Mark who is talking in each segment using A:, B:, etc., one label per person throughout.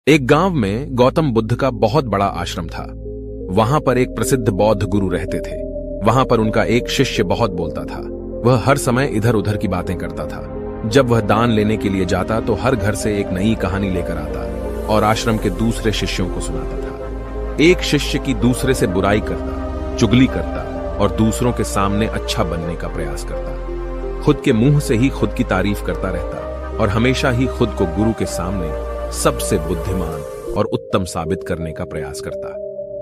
A: एक गांव में गौतम बुद्ध का बहुत बड़ा आश्रम था। वहां पर एक प्रसिद्ध बौद्ध गुरु रहते थे। वहां पर उनका एक शिष्य बहुत बोलता था। वह हर समय इधर उधर की बातें करता था। जब वह दान लेने के लिए जाता तो हर घर से एक नई कहानी लेकर आता और आश्रम के दूसरे शिष्यों को सुनाता था। एक शिष्य की दूसरे से बुराई करता, चुगली करता और दूसरों के सामने अच्छा बनने का प्रयास करता। खुद के मुंह से ही खुद की तारीफ करता रहता और हमेशा ही खुद को गुरु के सामने सबसे बुद्धिमान और उत्तम साबित करने का प्रयास करता।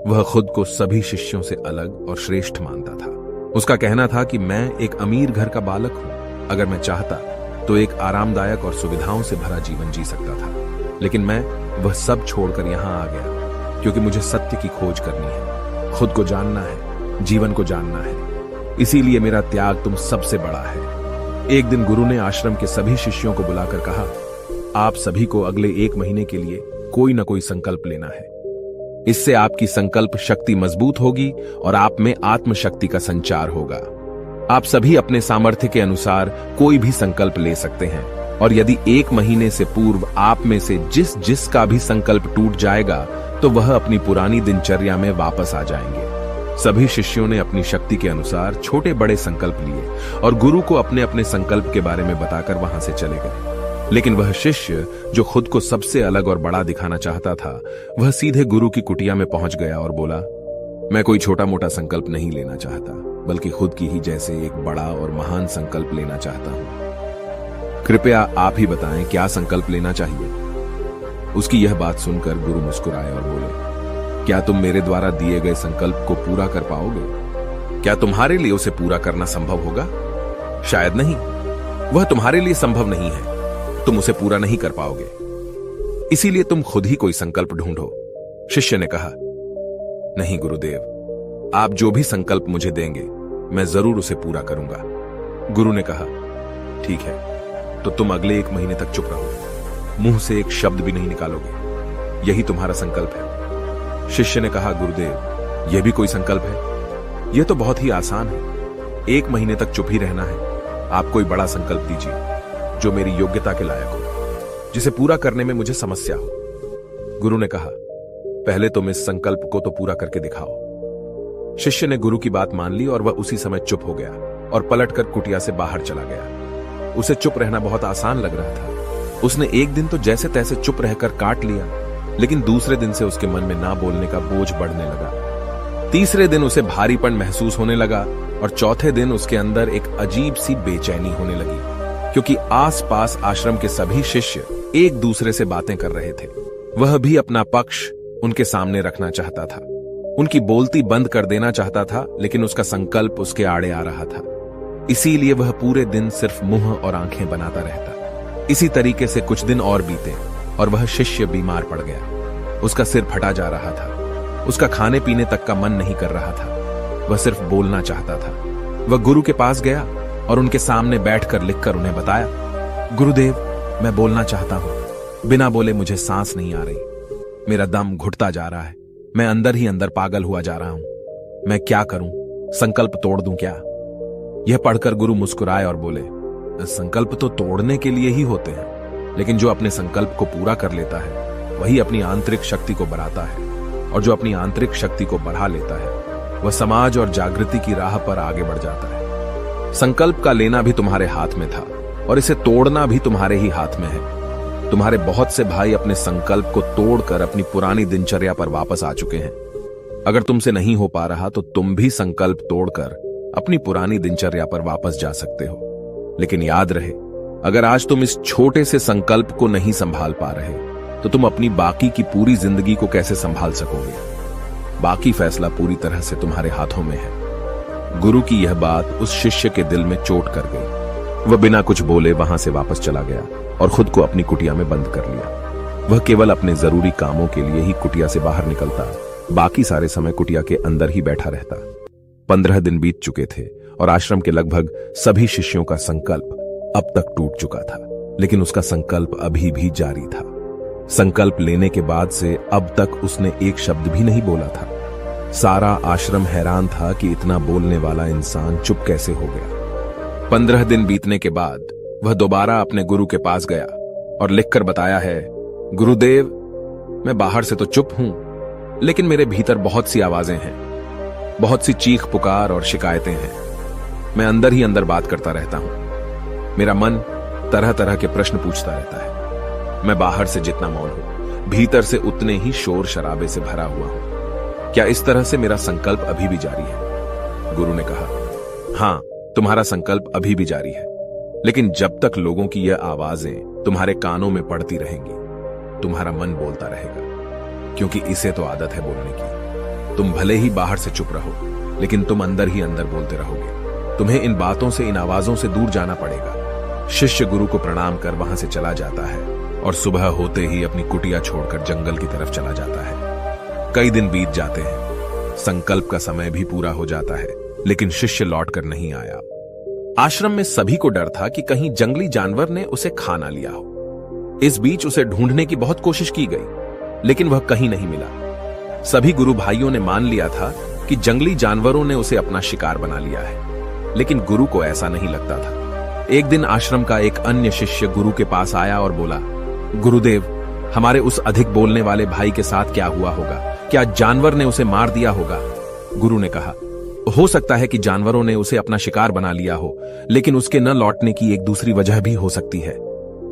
A: वह खुद को सभी शिष्यों से अलग और श्रेष्ठ मानता था। उसका कहना था कि मैं एक अमीर घर का बालक हूं। अगर मैं चाहता तो एक आरामदायक और सुविधाओं से भरा जीवन जी सकता था, लेकिन मैं वह सब छोड़कर यहां आ गया क्योंकि मुझे सत्य की खोज करनी है, खुद को जानना है, जीवन को जानना है। इसीलिए मेरा त्याग तुम सबसे बड़ा है। एक दिन गुरु ने आश्रम के सभी शिष्यों को बुलाकर कहा, आप सभी को अगले 1 महीने के लिए कोई ना कोई संकल्प लेना है। इससे आपकी संकल्प शक्ति मजबूत होगी और आप में आत्मशक्ति का संचार होगा। आप सभी अपने सामर्थ्य के अनुसार कोई भी संकल्प ले सकते हैं और यदि 1 महीने से पूर्व आप में से जिसका भी संकल्प टूट जाएगा तो वह अपनी पुरानी दिनचर्या में वापस आ जाएंगे। सभी शिष्यों ने अपनी शक्ति के अनुसार छोटे बड़े संकल्प लिए और गुरु को अपने अपने संकल्प के बारे में बताकर वहां से चले गए। लेकिन वह शिष्य जो खुद को सबसे अलग और बड़ा दिखाना चाहता था, वह सीधे गुरु की कुटिया में पहुंच गया और बोला, मैं कोई छोटा मोटा संकल्प नहीं लेना चाहता, बल्कि खुद की ही जैसे एक बड़ा और महान संकल्प लेना चाहता हूं। कृपया आप ही बताएं क्या संकल्प लेना चाहिए। उसकी यह बात सुनकर गुरु मुस्कुराए और बोले, क्या तुम मेरे द्वारा दिए गए संकल्प को पूरा कर पाओगे? क्या तुम्हारे लिए उसे पूरा करना संभव होगा? शायद नहीं। वह तुम्हारे लिए संभव नहीं है, तुम उसे पूरा नहीं कर पाओगे। इसीलिए तुम खुद ही कोई संकल्प ढूंढो। शिष्य ने कहा, नहीं गुरुदेव, आप जो भी संकल्प मुझे देंगे मैं जरूर उसे पूरा करूंगा। गुरु ने कहा, ठीक है, तो तुम अगले 1 महीने तक चुप रहो, मुंह से एक शब्द भी नहीं निकालोगे। यही तुम्हारा संकल्प है। शिष्य ने कहा, गुरुदेव, यह भी कोई संकल्प है? यह तो बहुत ही आसान है। 1 महीने तक चुप ही रहना है। आप कोई बड़ा संकल्प दीजिए जो मेरी योग्यता के लायक हो, जिसे पूरा करने में मुझे समस्या हो। गुरु ने कहा, पहले तुम इस संकल्प को तो पूरा करके दिखाओ। शिष्य ने गुरु की बात मान ली और वह उसी समय चुप हो गया और पलटकर कुटिया से बाहर चला गया। उसे चुप रहना बहुत आसान लग रहा था। उसने एक दिन तो जैसे तैसे चुप रहकर काट लिया, लेकिन दूसरे दिन से उसके मन में ना बोलने का बोझ बढ़ने लगा। तीसरे दिन उसे भारीपन महसूस होने लगा और चौथे दिन उसके अंदर एक अजीब सी बेचैनी होने लगी, क्योंकि आसपास आश्रम के सभी शिष्य एक दूसरे से बातें कर रहे थे। वह भी अपना पक्ष उनके सामने रखना चाहता था, उनकी बोलती बंद कर देना चाहता था, लेकिन उसका संकल्प उसके आड़े आ रहा था। इसीलिए वह पूरे दिन सिर्फ मुंह और आंखें बनाता रहता। इसी तरीके से कुछ दिन और बीते और वह शिष्य बीमार पड़ गया। उसका सिर फटा जा रहा था। उसका खाने पीने तक का मन नहीं कर रहा था। वह सिर्फ बोलना चाहता था। वह गुरु के पास गया और उनके सामने बैठकर लिखकर उन्हें बताया, गुरुदेव, मैं बोलना चाहता हूं। बिना बोले मुझे सांस नहीं आ रही। मेरा दम घुटता जा रहा है। मैं अंदर ही अंदर पागल हुआ जा रहा हूं। मैं क्या करूं? संकल्प तोड़ दूं क्या? यह पढ़कर गुरु मुस्कुराए और बोले, संकल्प तो तोड़ने के लिए ही होते हैं, लेकिन जो अपने संकल्प को पूरा कर लेता है वही अपनी आंतरिक शक्ति को बढ़ाता है, और जो अपनी आंतरिक शक्ति को बढ़ा लेता है वह समाज और जागृति की राह पर आगे बढ़ जाता है। संकल्प का लेना भी तुम्हारे हाथ में था और इसे तोड़ना भी तुम्हारे ही हाथ में है। तुम्हारे बहुत से भाई अपने संकल्प को तोड़कर अपनी पुरानी दिनचर्या पर वापस आ चुके हैं। अगर तुमसे नहीं हो पा रहा तो तुम भी संकल्प तोड़कर अपनी पुरानी दिनचर्या पर वापस जा सकते हो। लेकिन याद रहे, अगर आज तुम इस छोटे से संकल्प को नहीं संभाल पा रहे तो तुम अपनी बाकी की पूरी जिंदगी को कैसे संभाल सकोगे? बाकी फैसला पूरी तरह से तुम्हारे हाथों में है। गुरु की यह बात उस शिष्य के दिल में चोट कर गई। वह बिना कुछ बोले वहां से वापस चला गया और खुद को अपनी कुटिया में बंद कर लिया। वह केवल अपने जरूरी कामों के लिए ही कुटिया से बाहर निकलता, बाकी सारे समय कुटिया के अंदर ही बैठा रहता। 15 दिन बीत चुके थे और आश्रम के लगभग सभी शिष्यों का संकल्प अब तक टूट चुका था, लेकिन उसका संकल्प अभी भी जारी था। संकल्प लेने के बाद से अब तक उसने एक शब्द भी नहीं बोला था। सारा आश्रम हैरान था कि इतना बोलने वाला इंसान चुप कैसे हो गया। 15 दिन बीतने के बाद वह दोबारा अपने गुरु के पास गया और लिखकर बताया है, गुरुदेव, मैं बाहर से तो चुप हूं, लेकिन मेरे भीतर बहुत सी आवाजें हैं, बहुत सी चीख पुकार और शिकायतें हैं। मैं अंदर ही अंदर बात करता रहता हूं। मेरा मन तरह तरह के प्रश्न पूछता रहता है। मैं बाहर से जितना मौन हूं, भीतर से उतने ही शोर शराबे से भरा हुआ हूं। क्या इस तरह से मेरा संकल्प अभी भी जारी है? गुरु ने कहा, हां, तुम्हारा संकल्प अभी भी जारी है, लेकिन जब तक लोगों की यह आवाजें तुम्हारे कानों में पड़ती रहेंगी, तुम्हारा मन बोलता रहेगा, क्योंकि इसे तो आदत है बोलने की। तुम भले ही बाहर से चुप रहो, लेकिन तुम अंदर ही अंदर बोलते रहोगे। तुम्हें इन बातों से, इन आवाजों से दूर जाना पड़ेगा। शिष्य गुरु को प्रणाम कर वहां से चला जाता है और सुबह होते ही अपनी कुटिया छोड़कर जंगल की तरफ चला जाता है। कई दिन बीत जाते हैं, संकल्प का समय भी पूरा हो जाता है, लेकिन शिष्य लौटकर नहीं आया। आश्रम में सभी को डर था कि कहीं जंगली जानवर ने उसे खा ना लिया हो। इस बीच उसे ढूंढने की बहुत कोशिश की गई, लेकिन वह कहीं नहीं मिला। सभी गुरु भाइयों ने मान लिया था कि जंगली जानवरों ने उसे अपना शिकार बना लिया है, लेकिन गुरु को ऐसा नहीं लगता था। एक दिन आश्रम का एक अन्य शिष्य गुरु के पास आया और बोला, गुरुदेव, हमारे उस अधिक बोलने वाले भाई के साथ क्या हुआ होगा? क्या जानवर ने उसे मार दिया होगा? गुरु ने कहा, हो सकता है कि जानवरों ने उसे अपना शिकार बना लिया हो, लेकिन उसके न लौटने की एक दूसरी वजह भी हो सकती है।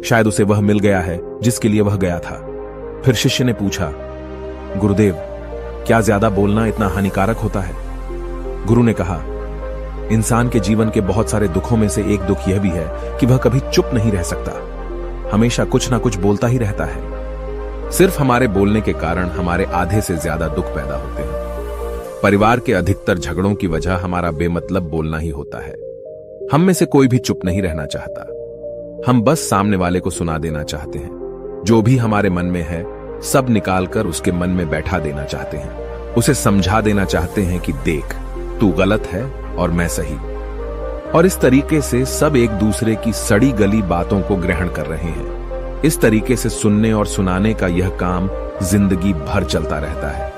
A: शायद उसे वह मिल गया है जिसके लिए वह गया था। फिर शिष्य ने पूछा, गुरुदेव, क्या ज्यादा बोलना इतना हानिकारक होता है? गुरु ने कहा, इंसान के जीवन के बहुत सारे दुखों में से एक दुख यह भी है कि वह कभी चुप नहीं रह सकता, हमेशा कुछ ना कुछ बोलता ही रहता है। सिर्फ हमारे बोलने के कारण हमारे आधे से ज्यादा दुख पैदा होते हैं। परिवार के अधिकतर झगड़ों की वजह हमारा बेमतलब बोलना ही होता है। हम में से कोई भी चुप नहीं रहना चाहता। हम बस सामने वाले को सुना देना चाहते हैं। जो भी हमारे मन में है, सब निकालकर उसके मन में बैठा देना चाहते हैं। उसे समझा देना चाहते हैं कि देख, तू गलत है और मैं सही। और इस तरीके से सब एक दूसरे की सड़ी गली बातों को ग्रहण कर रहे हैं। इस तरीके से सुनने और सुनाने का यह काम जिंदगी भर चलता रहता है।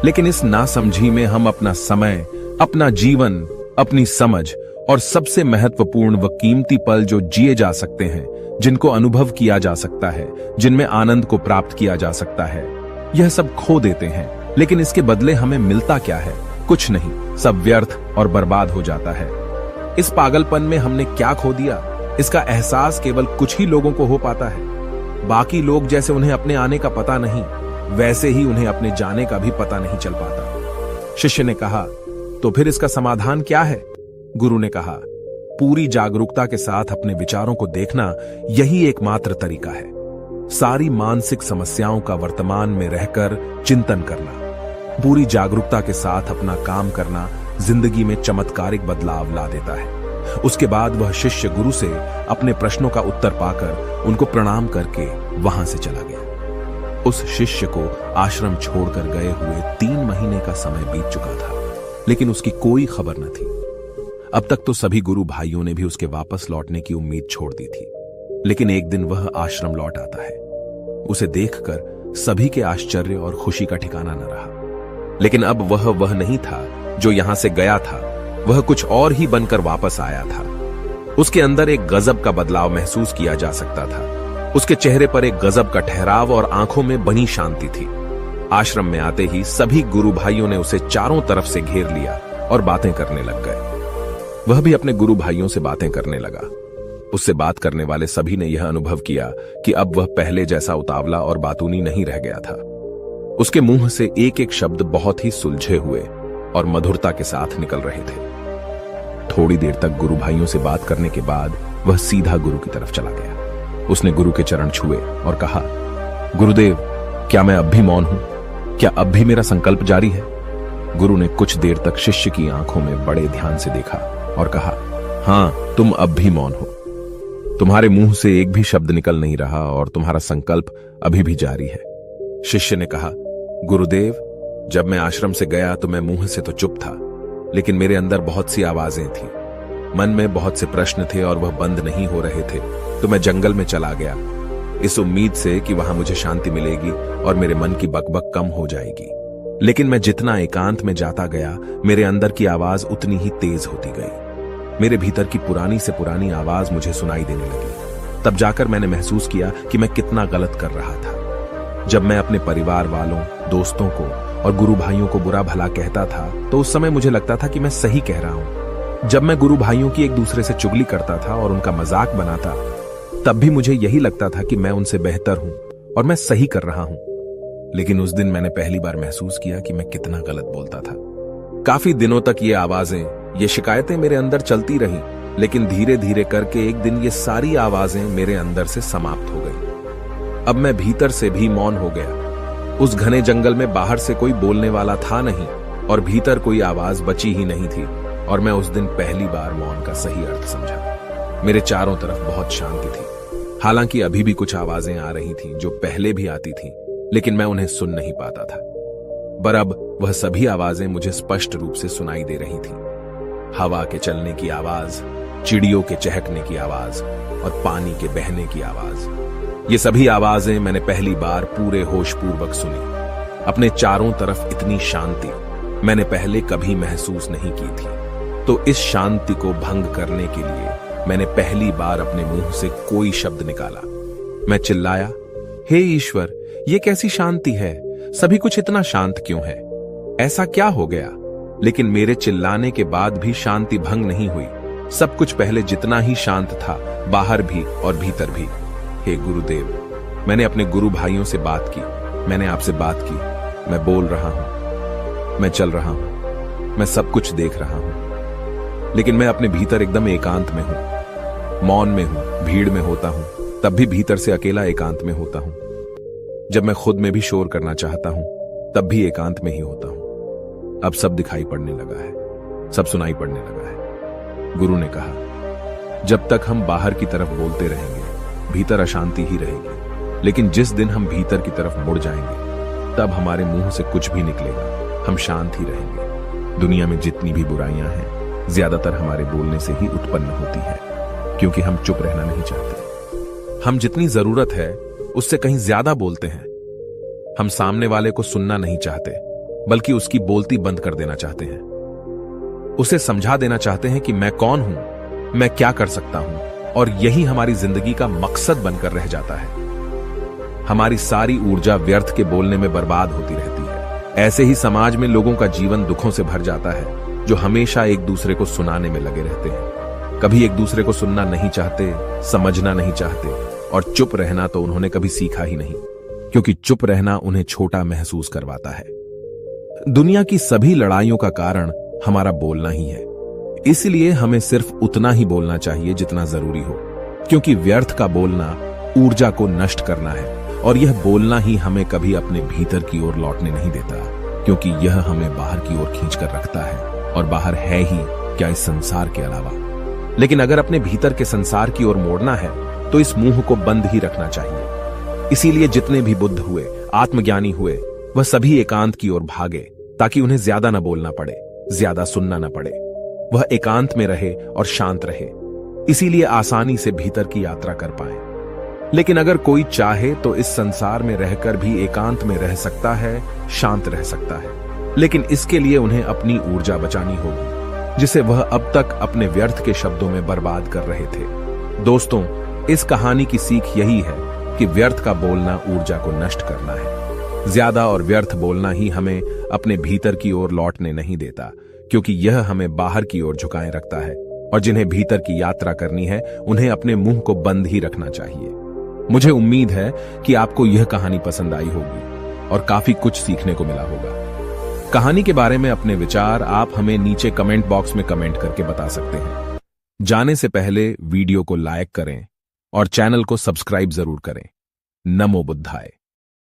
A: लेकिन इस नासमझी में हम अपना समय, अपना जीवन, अपनी समझ और सबसे महत्वपूर्ण व कीमती पल जो जिए जा सकते हैं, जिनको अनुभव किया जा सकता है, जिनमें आनंद को प्राप्त किया जा सकता है, यह सब खो देते हैं। लेकिन इसके बदले हमें मिलता क्या है? कुछ नहीं, सब व्यर्थ और बर्बाद हो जाता है। इस पागलपन में हमने क्या खो दिया, इसका एहसास केवल कुछ ही लोगों को हो पाता है। बाकी लोग जैसे उन्हें अपने आने का पता नहीं, वैसे ही उन्हें अपने जाने का भी पता नहीं चल पाता। शिष्य ने कहा, तो फिर इसका समाधान क्या है? गुरु ने कहा, पूरी जागरूकता के साथ अपने विचारों को देखना यही एकमात्र तरीका है। सारी मानसिक समस्याओं का वर्तमान में रहकर चिंतन करना, पूरी जागरूकता के साथ अपना काम करना जिंदगी में चमत्कारिक बदलाव ला देता है। उसके बाद वह शिष्य गुरु से अपने प्रश्नों का उत्तर पाकर उनको प्रणाम करके वहां से चला गया। उस शिष्य को आश्रम छोड़कर गए हुए 3 महीने का समय बीत चुका था, लेकिन उसकी कोई खबर न थी। अब तक तो सभी गुरु भाइयों ने भी उसके वापस लौटने की उम्मीद छोड़ दी थी, लेकिन एक दिन वह आश्रम लौट आता है। उसे देखकर सभी के आश्चर्य और खुशी का ठिकाना न रहा। लेकिन अब वह नहीं था जो यहां से गया था, वह कुछ और ही बनकर वापस आया था। उसके अंदर एक गजब का बदलाव महसूस किया जा सकता था। उसके चेहरे पर एक गजब का ठहराव और आंखों में बनी शांति थी। आश्रम में आते ही सभी गुरु भाइयों ने उसे चारों तरफ से घेर लिया और बातें करने लग गए। वह भी अपने गुरु भाइयों से बातें करने लगा। उससे बात करने वाले सभी ने यह अनुभव किया कि अब वह पहले जैसा उतावला और बातूनी नहीं रह गया था। उसके मुंह से एक एक शब्द बहुत ही सुलझे हुए और मधुरता के साथ निकल रहे थे। थोड़ी देर तक गुरु भाइयों से बात करने के बाद वह सीधा गुरु की तरफ चला गया। उसने गुरु के चरण छुए और कहा, गुरुदेव, क्या मैं अब भी मौन हूं? क्या अब भी मेरा संकल्प जारी है? गुरु ने कुछ देर तक शिष्य की आंखों में बड़े ध्यान से देखा और कहा, हां, तुम अब भी मौन हो। तुम्हारे मुंह से एक भी शब्द निकल नहीं रहा और तुम्हारा संकल्प अभी भी जारी है। शिष्य ने कहा, गुरुदेव, जब मैं आश्रम से गया तो मैं मुंह से तो चुप था, लेकिन मेरे अंदर बहुत सी आवाजें थीं। मन में बहुत से प्रश्न थे और वह बंद नहीं हो रहे थे, तो मैं जंगल में चला गया, इस उम्मीद से कि वहां मुझे शांति मिलेगी और मेरे मन की बकबक कम हो जाएगी। लेकिन मैं जितना एकांत में जाता गया, मेरे अंदर की आवाज उतनी ही तेज होती गई। मेरे भीतर की पुरानी से पुरानी आवाज मुझे सुनाई देने लगी। तब जाकर मैंने महसूस किया कि मैं कितना गलत कर रहा था। जब मैं अपने परिवार वालों, दोस्तों को और गुरु भाइयों को बुरा भला कहता था तो उस समय मुझे लगता था कि मैं सही कह रहा हूं। जब मैं गुरु भाइयों की एक दूसरे से चुगली करता था और उनका मजाक बनाता, तब भी मुझे यही लगता था कि मैं उनसे बेहतर हूं और मैं सही कर रहा हूं। लेकिन उस दिन मैंने पहली बार महसूस किया कि मैं कितना गलत बोलता था। काफी दिनों तक ये आवाजें, ये शिकायतें मेरे अंदर चलती रहीं, लेकिन धीरे धीरे करके एक दिन ये सारी आवाजें मेरे अंदर से समाप्त हो गई। अब मैं भीतर से भी मौन हो गया। उस घने जंगल में बाहर से कोई बोलने वाला था नहीं और भीतर कोई आवाज बची ही नहीं थी, और मैं उस दिन पहली बार मौन का सही अर्थ समझा। मेरे चारों तरफ बहुत शांति थी। हालांकि अभी भी कुछ आवाजें आ रही थीं जो पहले भी आती थीं, लेकिन मैं उन्हें सुन नहीं पाता था। पर अब वह सभी आवाजें मुझे स्पष्ट रूप से सुनाई दे रही थीं। हवा के चलने की आवाज, चिड़ियों के चहकने की आवाज और पानी के बहने की आवाज। ये सभी आवाजें मैंने पहली बार पूरे होशपूर्वक सुनी। अपने चारों तरफ इतनी शांति मैंने पहले कभी महसूस नहीं की थी। तो इस शांति को भंग करने के लिए मैंने पहली बार अपने मुंह से कोई शब्द निकाला। मैं चिल्लाया, हे ईश्वर, ये कैसी शांति है? सभी कुछ इतना शांत क्यों है? ऐसा क्या हो गया? लेकिन मेरे चिल्लाने के बाद भी शांति भंग नहीं हुई। सब कुछ पहले जितना ही शांत था, बाहर भी और भीतर भी। हे गुरुदेव, मैंने अपने गुरु भाइयों से बात की, मैंने आपसे बात की। मैं बोल रहा हूं, मैं चल रहा हूं, मैं सब कुछ देख रहा हूं, लेकिन मैं अपने भीतर एकदम एकांत में हूं, मौन में हूं, भीड़ में होता हूं, तब भी भीतर से अकेला एकांत में होता हूं। जब मैं खुद में भी शोर करना चाहता हूं, तब भी एकांत में ही होता हूं। अब सब दिखाई पड़ने लगा है, सब सुनाई पड़ने लगा है। गुरु ने कहा, जब तक हम बाहर की तरफ बोलते रहेंगे, भीतर अशांति ही रहेगी। लेकिन जिस दिन हम भीतर की तरफ मुड़ जाएंगे, तब हमारे मुंह से कुछ भी निकलेगा, हम शांत ही रहेंगे। दुनिया में जितनी भी बुराइयां हैं, ज्यादातर हमारे बोलने से ही उत्पन्न होती है, क्योंकि हम चुप रहना नहीं चाहते। हम जितनी जरूरत है उससे कहीं ज्यादा बोलते हैं। हम सामने वाले को सुनना नहीं चाहते, बल्कि उसकी बोलती बंद कर देना चाहते हैं। उसे समझा देना चाहते हैं कि मैं कौन हूं, मैं क्या कर सकता हूं, और यही हमारी जिंदगी का मकसद बनकर रह जाता है। हमारी सारी ऊर्जा व्यर्थ के बोलने में बर्बाद होती रहती है। ऐसे ही समाज में लोगों का जीवन दुखों से भर जाता है, जो हमेशा एक दूसरे को सुनाने में लगे रहते हैं। कभी एक दूसरे को सुनना नहीं चाहते, समझना नहीं चाहते, और चुप रहना तो उन्होंने कभी सीखा ही नहीं, क्योंकि चुप रहना उन्हें छोटा महसूस करवाता है। दुनिया की सभी लड़ाइयों का कारण हमारा बोलना ही है। इसलिए हमें सिर्फ उतना ही बोलना चाहिए जितना जरूरी हो, क्योंकि व्यर्थ का बोलना ऊर्जा को नष्ट करना है, और यह बोलना ही हमें कभी अपने भीतर की ओर लौटने नहीं देता, क्योंकि यह हमें बाहर की ओर खींचकर रखता है, और बाहर है ही क्या इस संसार के अलावा। लेकिन अगर अपने भीतर के संसार की ओर मोड़ना है, तो इस मुंह को बंद ही रखना चाहिए। इसीलिए जितने भी बुद्ध हुए, आत्मज्ञानी हुए, वह सभी एकांत की ओर भागे, ताकि उन्हें ज्यादा न बोलना पड़े, ज्यादा सुनना न पड़े। वह एकांत में रहे और शांत रहे, इसीलिए आसानी से भीतर की यात्रा कर पाए। लेकिन अगर कोई चाहे तो इस संसार में रहकर भी एकांत में रह सकता है, शांत रह सकता है। लेकिन इसके लिए उन्हें अपनी ऊर्जा बचानी होगी, जिसे वह अब तक अपने व्यर्थ के शब्दों में बर्बाद कर रहे थे। दोस्तों, इस कहानी की सीख यही है कि व्यर्थ का बोलना ऊर्जा को नष्ट करना है। ज्यादा और व्यर्थ बोलना ही हमें अपने भीतर की ओर लौटने नहीं देता, क्योंकि यह हमें बाहर की ओर झुकाए रखता है, और जिन्हें भीतर की यात्रा करनी है, उन्हें अपने मुंह को बंद ही रखना चाहिए। मुझे उम्मीद है कि आपको यह कहानी पसंद आई होगी और काफी कुछ सीखने को मिला होगा। कहानी के बारे में अपने विचार आप हमें नीचे कमेंट बॉक्स में कमेंट करके बता सकते हैं। जाने से पहले वीडियो को लाइक करें और चैनल को सब्सक्राइब जरूर करें। नमो बुद्धाय।